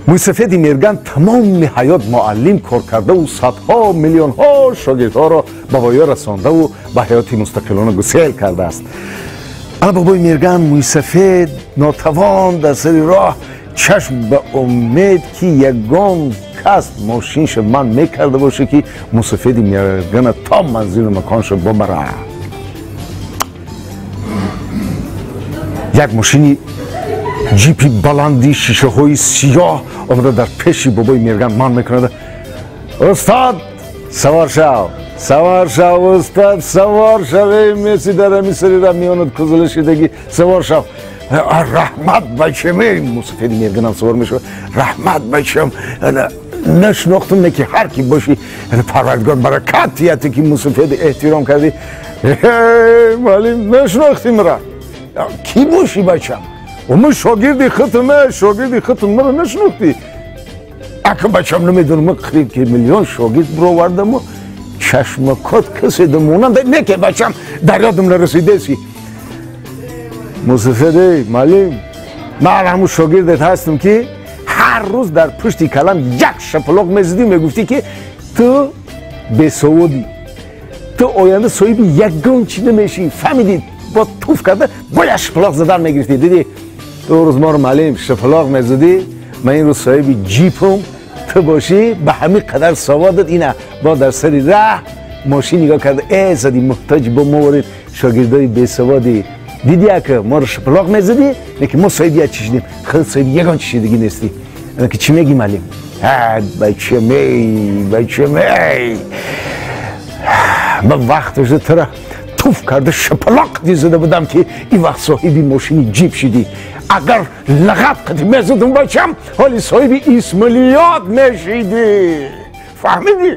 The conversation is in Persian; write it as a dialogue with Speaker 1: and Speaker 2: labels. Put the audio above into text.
Speaker 1: موسیفیدی میرگان تمام حیات معلم کار کرده و صدها میلیون ها شاگردها را به ویا رسانده و به حیات مستقلانه گسیل کرده است. اما بابای میرگان موسیفید ناتوان در سر راه چشم به امید که یگان کس ماشینش من میکرده باشه که موسیفیدی میرگان تا منزل مکانش ببره. یک ماشینی جیپی بلندی شیشه های سیاه آمده در پیشی بابای میرگان من میکنه. استاد سوار شو، سوار شو استاد، سوار شو، میسی در همی سری را میاند کزل شدگی، سوار شو. رحمت بچمی موسیفیدی میرگان هم سوار میشه. رحمت بچم نشناختم که هر کی باشی پروردگار برکتیتی که موسیفیدی احترام کردی. معلم نشناختیم را کی باشی بچم؟ اما شاگردی ختم مرا نشناختی. اگه بچم نمیدونم قریب که میلیون شاگرد برآوردم و چشمکات کسی دمونم نه که بچم در یادم نرسیده سی. موسیفیدی معلم من همون شاگردت هستم که هر روز در پشت کلم یک شپلاق میزدی میگفتی که تو بسوادی، تو آینده صاحب یگان چی نمیشی. فهمیدید؟ با توف کرده باید شپلاق زدن میگرفتی. دیدی تو روز ما رو معلم شپلاق میزدی، من این روز صاحب جیپم تو باشی به همین قدر سوادت اینه با در سری راه ماشین نگاه کرده ای زدی محتاج با ما ورید شاگردای بی سوادی. دیدی که ما رو شپلاق میزدی لیکن ما صاحب یک چیز دیم خود صاحب یگان چیزی نیستی. انا که چی میگی معلم؟ بچه می من وقتش تو را توف کرده شپلاق دیزده بودم که این وقت صاحبی ماشینی جیپ شدی. اگر لغت قدی میزدم بچم حالی صاحبی اسمالیات میشیدی. فهمیدی؟